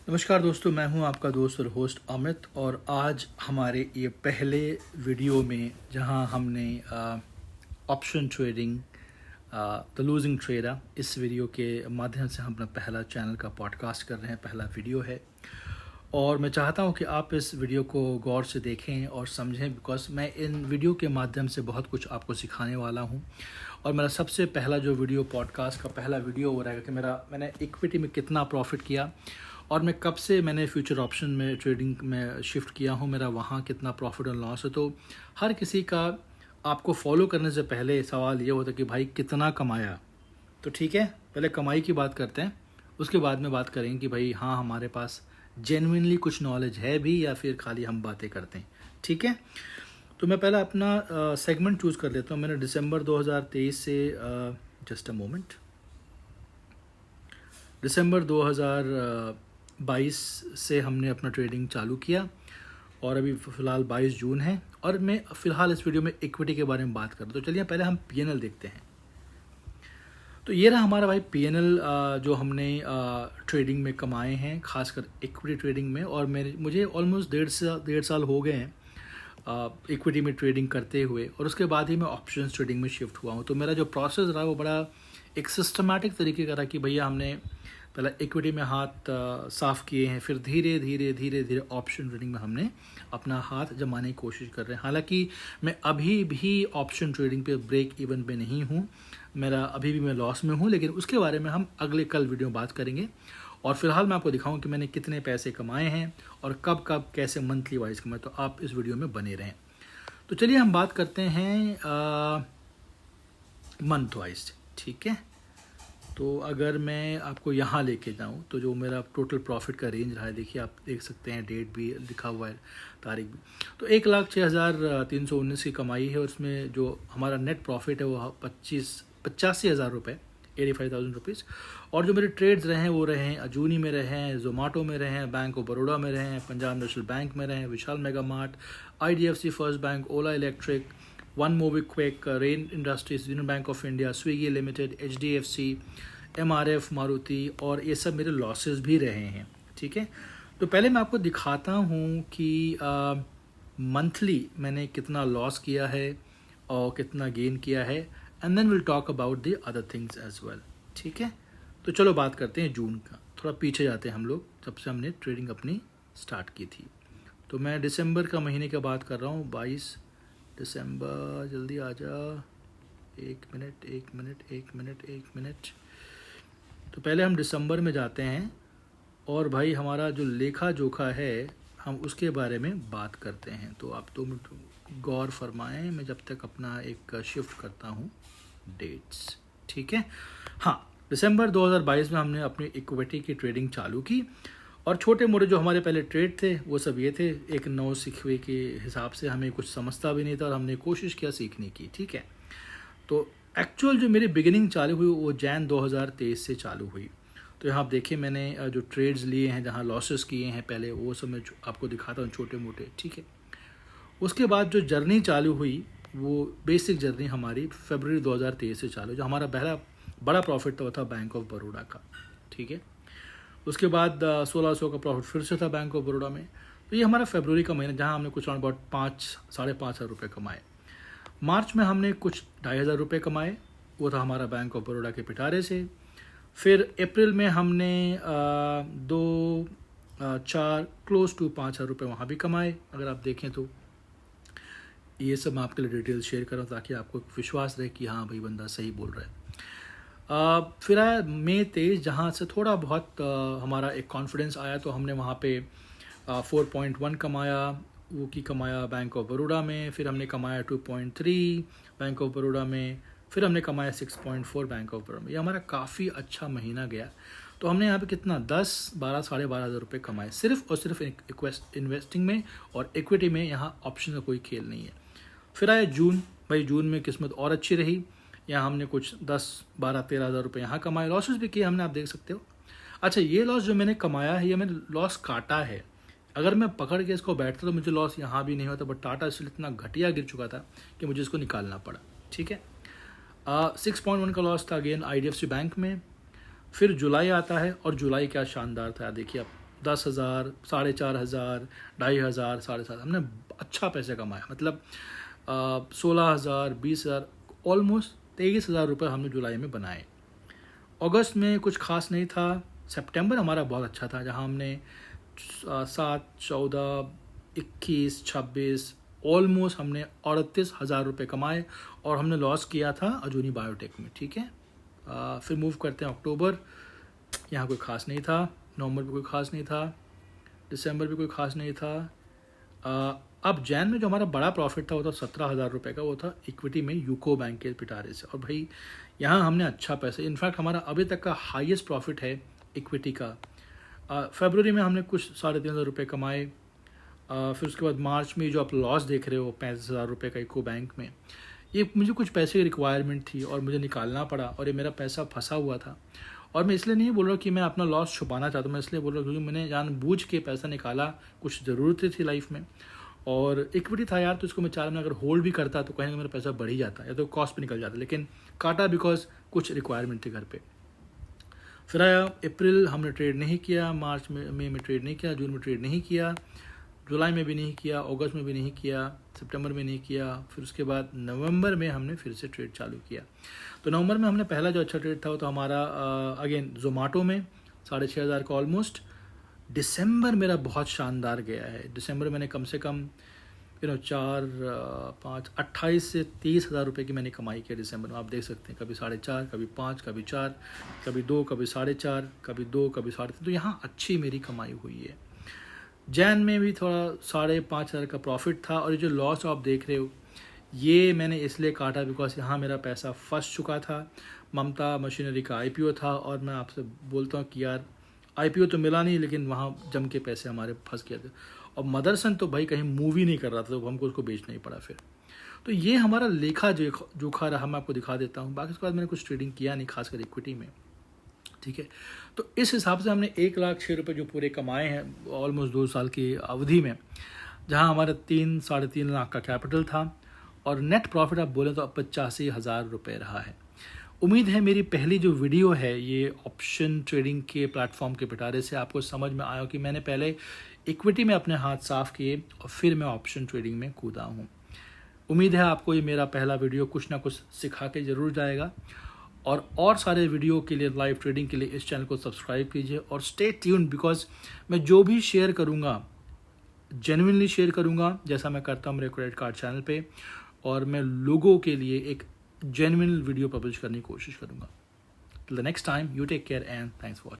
नमस्कार दोस्तों, मैं हूं आपका दोस्त और होस्ट अमित। और आज हमारे ये पहले वीडियो में जहां हमने option trading the losing trader, इस वीडियो के माध्यम से हम अपना पहला चैनल का पॉडकास्ट कर रहे हैं, पहला वीडियो है। और मैं चाहता हूं कि आप इस वीडियो को गौर से देखें और समझें, बिकॉज मैं इन वीडियो के माध्यम से बहुत कुछ आपको सिखाने वाला हूं। और मेरा सबसे पहला जो वीडियो, पॉडकास्ट का पहला वीडियो हो रहेगा कि मैंने इक्विटी में कितना प्रॉफिट किया और मैं कब से मैंने फ्यूचर ऑप्शन में ट्रेडिंग में शिफ्ट किया हूँ, मेरा वहाँ कितना प्रॉफिट और लॉस है। तो हर किसी का आपको फॉलो करने से पहले सवाल ये होता है कि भाई कितना कमाया। तो ठीक है, पहले कमाई की बात करते हैं, उसके बाद में बात करेंगे कि भाई हाँ, हमारे पास जेन्युइनली कुछ नॉलेज है भी या फिर खाली हम बातें करते हैं। ठीक है, तो मैं पहले अपना सेगमेंट चूज़ कर लेता हूँ। मैंने दिसंबर 2023 से जस्ट अ मोमेंट, दिसंबर 2022 से हमने अपना ट्रेडिंग चालू किया और अभी फ़िलहाल 22 जून है। और मैं फ़िलहाल इस वीडियो में इक्विटी के बारे में बात कर रहा हूँ। तो चलिए पहले हम पीएनएल देखते हैं। तो ये रहा हमारा भाई पीएनएल जो हमने ट्रेडिंग में कमाए हैं, खासकर इक्विटी ट्रेडिंग में। और मुझे ऑलमोस्ट डेढ़ साल हो गए हैं इक्विटी में ट्रेडिंग करते हुए, और उसके बाद ही मैं ऑप्शंस ट्रेडिंग में शिफ्ट हुआ हूँ। तो मेरा जो प्रोसेस रहा वो बड़ा एक सिस्टमैटिक तरीके का रहा कि भैया हमने पहले इक्विटी में हाथ साफ़ किए हैं, फिर धीरे धीरे ऑप्शन ट्रेडिंग में हमने अपना हाथ जमाने की कोशिश कर रहे हैं। हालांकि मैं अभी भी ऑप्शन ट्रेडिंग पे ब्रेक इवन पे नहीं हूँ, मेरा अभी भी मैं लॉस में हूँ, लेकिन उसके बारे में हम कल वीडियो बात करेंगे। और फिलहाल मैं आपको दिखाऊं कि मैंने कितने पैसे कमाए हैं और कब कब कैसे मंथली वाइज कमाए। तो आप इस वीडियो में बने रहें। तो चलिए हम बात करते हैं मंथ वाइज। ठीक है, तो अगर मैं आपको यहाँ लेके जाऊँ तो जो मेरा टोटल प्रॉफिट का रेंज रहा है, देखिए आप देख सकते हैं, डेट भी लिखा हुआ है, तारीख भी। तो 1,06,319 की कमाई है और उसमें जो हमारा नेट प्रॉफिट है वो 85,000 रुपये, 85,000 रुपीज़। और जो मेरे ट्रेड्स रहे हैं वो रहे हैं अजूनी में, रहे हैं जोमेटो में, रहे हैं बैंक ऑफ बड़ौदा में, रहे हैं पंजाब नेशनल बैंक में, रहे हैं Vishal mega mart, IDFC first bank, Ola electric, one MobiKwik, Rain industries, union bank of India, Swiggy limited, HDFC, MRF, Maruti. और ये सब मेरे लॉसेस भी रहे हैं। ठीक है, तो पहले मैं आपको दिखाता हूँ कि मंथली मैंने कितना लॉस किया है और कितना गेन किया है, and then will talk about the other things as well. ठीक है, तो चलो बात करते हैं जून का। थोड़ा पीछे जाते हैं हम लोग, जब से हमने ट्रेडिंग अपनी स्टार्ट की थी। तो मैं दिसंबर का महीने की बात कर रहा हूँ, 22 दिसंबर। जल्दी आ जा, एक मिनट। तो पहले हम दिसंबर में जाते हैं और भाई हमारा जो लेखा जोखा है हम उसके बारे में बात करते हैं। तो आप 2 मिनट गौर फरमाएं, मैं जब तक अपना एक शिफ्ट करता हूँ डेट्स। ठीक है, हाँ, दिसंबर 2022 में हमने अपनी इक्विटी की ट्रेडिंग चालू की। और छोटे मोटे जो हमारे पहले ट्रेड थे वो सब ये थे, एक नौ सीखे के हिसाब से, हमें कुछ समझता भी नहीं था और हमने कोशिश किया सीखने की। ठीक है, तो एक्चुअल जो मेरी बिगिनिंग चालू हुई वो जैन 2023 से चालू हुई। तो यहाँ आप देखिए, मैंने जो ट्रेड्स लिए हैं, जहाँ लॉसेस किए हैं पहले, वो सब मैं आपको दिखाता हूँ छोटे मोटे। ठीक है, उसके बाद जो जर्नी चालू हुई वो बेसिक जर्नी हमारी फरवरी 2023 से चालू, जो हमारा पहला बड़ा प्रॉफिट था बैंक ऑफ बड़ौदा का। ठीक है, उसके बाद 1600 का प्रॉफिट फिर से था बैंक ऑफ बड़ौदा में। तो ये हमारा फरवरी का महीना, जहाँ हमने कुछ अबाउट 5,500 रुपये कमाए। मार्च में हमने कुछ 2,500 रुपये कमाए, वो था हमारा बैंक ऑफ बड़ौदा के पिटारे से। फिर अप्रैल में हमने 4 क्लोज टू 5,000 रुपये वहाँ भी कमाए। अगर आप देखें तो ये सब मैं आपके लिए डिटेल शेयर कर रहा हूँ ताकि आपको विश्वास रहे कि हाँ भाई बंदा सही बोल रहा है। फिर आया मई 23, जहाँ से थोड़ा बहुत हमारा एक कॉन्फिडेंस आया। तो हमने वहाँ पे 4.1 कमाया, वो की कमाया बैंक ऑफ बड़ौदा में। फिर हमने कमाया 2.3 बैंक ऑफ बड़ौदा में। फिर हमने कमाया 6.4 बैंक ऑफ बड़ौदा में। ये हमारा काफ़ी अच्छा महीना गया। तो हमने यहाँ पे कितना 10-12 12,500 रुपये कमाए, सिर्फ और सिर्फ इन्वेस्टिंग में और इक्विटी में। यहाँ ऑप्शन का कोई खेल नहीं है। फिर आया जून। भाई जून में किस्मत और अच्छी रही, यहाँ हमने कुछ 10-12-13,000 रुपये यहाँ कमाए। लॉसेस भी किए हमने, आप देख सकते हो। अच्छा, ये लॉस जो मैंने कमाया है, ये मैंने लॉस काटा है। अगर मैं पकड़ के इसको बैठता तो मुझे लॉस यहाँ भी नहीं होता, बट टाटा इसलिए इतना घटिया गिर चुका था कि मुझे इसको निकालना पड़ा। ठीक है, 6.1 का लॉस था अगेन IDFC बैंक में। फिर जुलाई आता है और जुलाई क्या शानदार था, देखिए आप 10,000, 4,500, 2,500, 7,500 हमने अच्छा पैसे कमाया। मतलब 16,000, 20,000, ऑलमोस्ट 23,000 रुपये हमने जुलाई में बनाए। अगस्त में कुछ खास नहीं था। सितंबर हमारा बहुत अच्छा था, जहां हमने 7, 14, 21, 26 ऑलमोस्ट हमने 38,000 रुपये कमाए और हमने लॉस किया था अजूनी बायोटेक में। ठीक है, फिर मूव करते हैं अक्टूबर। यहाँ कोई ख़ास नहीं था। नवंबर भी कोई ख़ास नहीं था। दिसंबर भी कोई ख़ास नहीं था। अब जैन में जो हमारा बड़ा प्रॉफिट था वो था 17,000 रुपये का। वो था इक्विटी में यूको बैंक के पिटारे से। और भाई यहाँ हमने अच्छा पैसा, इनफैक्ट हमारा अभी तक का हाईएस्ट प्रॉफिट है इक्विटी का। फरवरी में हमने कुछ 3,500 रुपये कमाए। फिर उसके बाद मार्च में जो आप लॉस देख रहे हो 35,000 रुपये का यूको बैंक में, ये मुझे कुछ पैसे की रिक्वायरमेंट थी और मुझे निकालना पड़ा और ये मेरा पैसा फंसा हुआ था। और मैं इसलिए नहीं बोल रहा कि मैं अपना लॉस छुपाना चाहता हूँ, मैं इसलिए बोल रहा हूँ क्योंकि मैंने जानबूझ के पैसा निकाला, कुछ ज़रूरतें थी लाइफ में और इक्विटी था यार, तो इसको मैं 4 महीने अगर होल्ड भी करता तो कहीं ना मेरा पैसा बढ़ ही जाता या तो कॉस्ट भी निकल जाता, लेकिन काटा बिकॉज कुछ रिक्वायरमेंट थी घर पे। फिर आया अप्रैल, हमने ट्रेड नहीं किया। मार्च में, मई में ट्रेड नहीं किया। जून में ट्रेड नहीं किया। जुलाई में भी नहीं किया। अगस्त में भी नहीं किया। सितंबर में नहीं किया। फिर उसके बाद नवंबर में हमने फिर से ट्रेड चालू किया। तो नवंबर में हमने पहला जो अच्छा ट्रेड था वो तो हमारा अगेन जोमेटो में 6,500 का ऑलमोस्ट। दिसंबर मेरा बहुत शानदार गया है। दिसंबर मैंने कम से कम 4, 5, 28 से 30,000 रुपये की मैंने कमाई किया दिसंबर में। आप देख सकते हैं, कभी 4.5, कभी 5, कभी 4, कभी 2, कभी 4.5, कभी 2, कभी 3.5। तो यहाँ अच्छी मेरी कमाई हुई है। जैन में भी थोड़ा 5,500 का प्रॉफिट था। और ये जो लॉस आप देख रहे हो ये मैंने इसलिए काटा बिकॉज यहाँ मेरा पैसा फंस चुका था। ममता मशीनरी का IPO था और मैं आपसे बोलता हूँ कि यार IPO तो मिला नहीं, लेकिन वहाँ जम के पैसे हमारे फंस गए थे। और मदरसन तो भाई कहीं मूव ही नहीं कर रहा था, तो हमको उसको बेचना ही पड़ा फिर। तो ये हमारा लेखा जोखा रहा। मैं आपको दिखा देता हूँ। बाकी उसके बाद मैंने कुछ ट्रेडिंग किया नहीं, खासकर इक्विटी में। ठीक है, तो इस हिसाब से हमने 1,06,000 रुपये जो पूरे कमाए हैं ऑलमोस्ट 2 साल की अवधि में, जहाँ हमारा 3, 3.5 लाख का कैपिटल था और नेट प्रॉफिट आप बोलें तो 85,000 रुपये रहा है। उम्मीद है मेरी पहली जो वीडियो है ये ऑप्शन ट्रेडिंग के प्लेटफॉर्म के पिटारे से आपको समझ में आया कि मैंने पहले इक्विटी में अपने हाथ साफ किए और फिर मैं ऑप्शन ट्रेडिंग में कूदा हूँ। उम्मीद है आपको ये मेरा पहला वीडियो कुछ ना कुछ सिखा के ज़रूर जाएगा। और सारे वीडियो के लिए, लाइव ट्रेडिंग के लिए इस चैनल को सब्सक्राइब कीजिए और स्टे ट्यून्ड बिकॉज मैं जो भी शेयर करूँगा जेन्युइनली शेयर करूँगा, जैसा मैं करता हूँ मेरे क्रेडिट कार्ड चैनल पे। और मैं लोगों के लिए एक जेन्युइन वीडियो पब्लिश करने की कोशिश करूँगा। Till the next time, you take care and thanks for